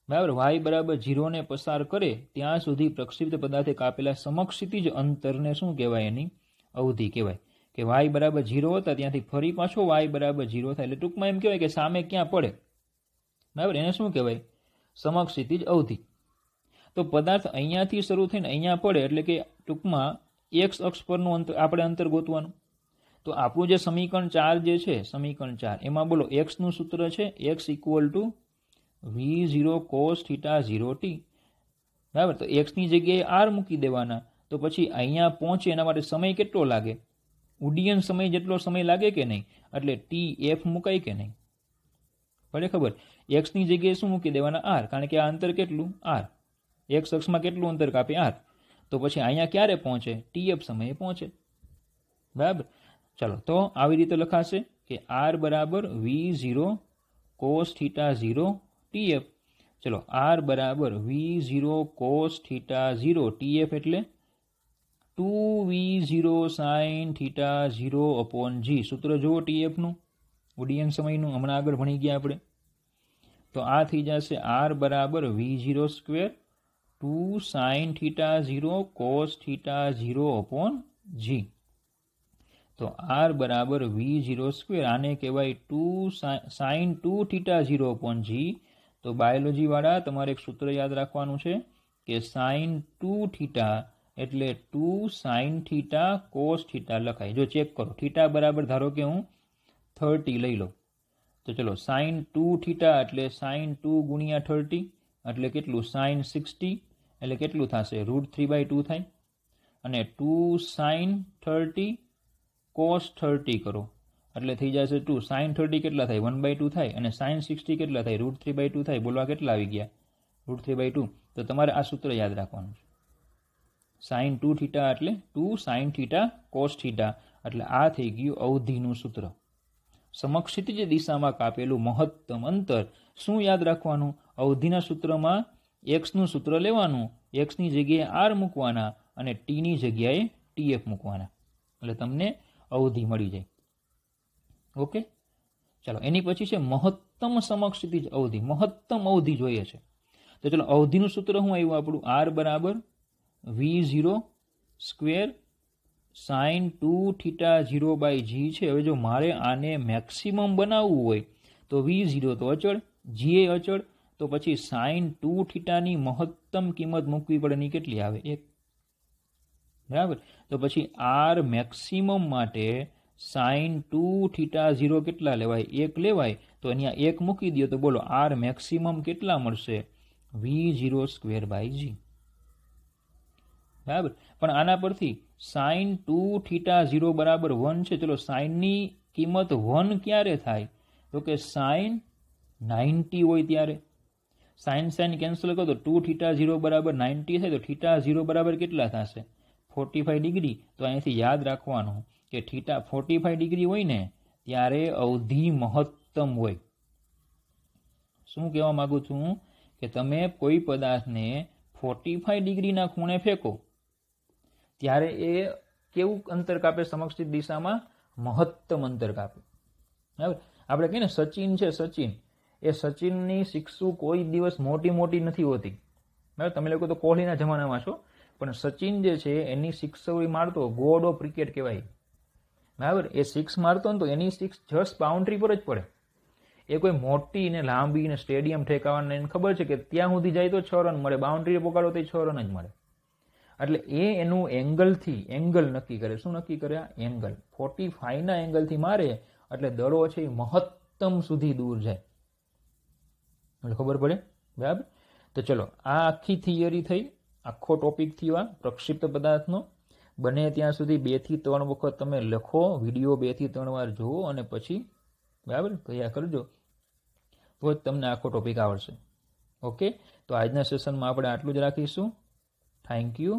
બરાબર y બરાબર 0 ને પસાર કરે ત્યાં સુધી પ્રક્ષિપ્ત પદાર્થે કાપેલા સમક્ષિતિજ અંતરને શું કહેવાય? એની અવધિ કહેવાય. કે y બરાબર 0 હતા ત્યાંથી ફરી પાછો y બરાબર 0 થાય, એટલે ટૂંકમાં એમ કહેવાય કે સામે ક્યાં પડે, બરાબર, એને શું કહેવાય? સમક્ષિતિજ અવધિ. તો પદાર્થ અહીંયાથી શરૂ થઈને અહીંયા પડે એટલે કે ટૂંકમાં x અક્ષ પરનું અંતર આપણે અંતર ગોતવાનું. તો આપણું જે સમીકરણ 4 જે છે, સમીકરણ 4 એમાં બોલો x નું સૂત્ર છે x equal to v0 cos theta 0t, બરાબર. તો x ની જગ્યાએ r મૂકી દેવાના, તો પછી અહીંયા પહોંચે એના માટે સમય કેટલો લાગે? ઉડ્ડયન સમય જેટલો સમય લાગે કે નહીં? એટલે tf મુકાય કે નહીં? પડે ખબર? x ની જગ્યાએ શું મૂકી દેવાના? r, કારણ કે આ અંતર કેટલું? r. x અક્ષમાં કેટલું અંતર કાપે? r. તો પછી અહીંયા ક્યારે પહોંચે? tf સમયે પહોંચે, બરાબર. ચાલો તો આવી રીતે લખાશે કે r બરાબર v0 cos થીટા 0 tf. ચલો r બરાબર v0 cos થીટા 0 tf એટલે 2v0 sin થીટા 0/g. સૂત્ર જુઓ tf નું, ઉડ્ડયન સમયનું, હમણાં આગળ ભણી ગયા આપણે. તો આ થઈ જશે r બરાબર v0 square 2 sin theta 0 cos theta 0/g. તો r બરાબર v0 સ્ક્વેર, આને કહેવાય 2 sin 2 થીટા 0/g. તો બાયોલોજી વાળા તમારે એક સૂત્ર યાદ રાખવાનું છે કે sin 2 થીટા એટલે 2 sin થીટા cos થીટા લખાય. જો ચેક કરો, થીટા બરાબર ધારો કે હું 30 લઈ લો, તો ચલો sin 2 થીટા એટલે sin 2 ગુણ્યા 30 એટલે કેટલું? sin 60 એટલે કેટલું થશે? √3/2 થાય. અને 2 sin 30 cos 30 કરો એટલે થઈ જશે 2 sin 30 કેટલા થાય? 1/2 થાય. અને sin 60 કેટલા થાય? √3/2 થાય. બોલો આ કેટલા આવી ગયા? √3/2. તો તમારે આ સૂત્ર યાદ રાખવાનું છે. sin 2 થીટા એટલે 2 sin થીટા cos થીટા, એટલે આ થઈ ગયું અવધિનું સૂત્ર. સમક્ષિતિજ દિશામાં કાપેલું મહત્તમ અંતર. શું યાદ રાખવાનું? અવધિના સૂત્રમાં x નું સૂત્ર લેવાનું, x ની જગ્યાએ r મૂકવાના અને t ની જગ્યાએ tf મૂકવાના, એટલે તમને અવધિ મળી જાય. ઓકે, ચાલો એની પછી છે મહત્તમ સમક્ષિતિજ અવધિ. મહત્તમ અવધિ જોઈએ છે. તો ચલો અવધિનું સૂત્ર શું આવ્યું આપણું? r બરાબર v0 square sin 2 theta 0/g છે. હવે જો મારે આને મેક્સિમમ બનાવવું હોય તો v0 તો અચળ, g એ અચળ, તો પછી sin 2 થીટાની મહત્તમ કિંમત મૂકવી પડે, ની કેટલી આવે? 1, બરાબર. તો પછી r મેક્સિમમ માટે sin 2 થીટા 0 કેટલા લેવાય? 1 લેવાય. તો અહીંયા 1 મૂકી દો તો બોલો r મેક્સિમમ કેટલા મળશે? v0 સ્ક્વેર બાય g, બરાબર. પણ આના પરથી sin 2 થીટા 0 બરાબર 1 છે. ચલો sin ની કિંમત 1 ક્યારે થાય? તો કે sin 90 હોય ત્યારે. sin કેન્સલ કરો તો 2 થીટા 0 બરાબર 90 થાય. તો થીટા 0 બરાબર કેટલા થશે? 45 ડિગ્રી. તો અહીંથી યાદ રાખવાનું કે થીટા 45 ડિગ્રી હોય ને ત્યારે અવધિ મહત્તમ હોય. શું કહેવા માંગુ છું? કે તમે કોઈ પદાર્થને 45 ડિગ્રીના ખૂણે ફેંકો ત્યારે એ કેવું અંતર કાપે? સમક્ષિત દિશામાં મહત્તમ અંતર કાપે. બરાબર. આપણે કહીએ ને સચિન છે, સચિન, એ સચિનની સિક્સું કોઈ દિવસ મોટી મોટી નથી હોતી. બરાબર. તમે લોકો તો કોહલીના જમાનામાં છો, પણ સચિન જે છે એની સિક્સ મારતો ગોડ ઓફ ક્રિકેટ કહેવાય. બરાબર. એ સિક્સ મારતો ને તો એની સિક્સ જસ્ટ બાઉન્ડ્રી પર જ પડે. એ કોઈ મોટી ને લાંબી ને સ્ટેડિયમ ઠેકાવાને એને ખબર છે કે ત્યાં સુધી જાય તો 6 રન મળે, બાઉન્ડ્રી પોકાડો તો 6 રન જ મળે. એટલે એ એનું એંગલ નક્કી કરે. શું નક્કી કરે? એંગલ 45ના એંગલથી મારે એટલે દડો છે એ મહત્તમ સુધી દૂર જાય. એટલે ખબર પડે. બરાબર. તો ચલો, આ આખી થિયરી થઈ, આખો ટોપિક થયો આ પ્રક્ષિપ્ત પદાર્થનો. બને ત્યાં સુધી 2 થી 3 વખત તમે લખો, વિડીયો 2 થી 3 વાર જુઓ અને પછી બરાબર તૈયાર કરજો, તો જ તમને આખો ટોપિક આવડશે. ઓકે, તો આજના સેશનમાં આપણે આટલું જ રાખીશું. Thank you.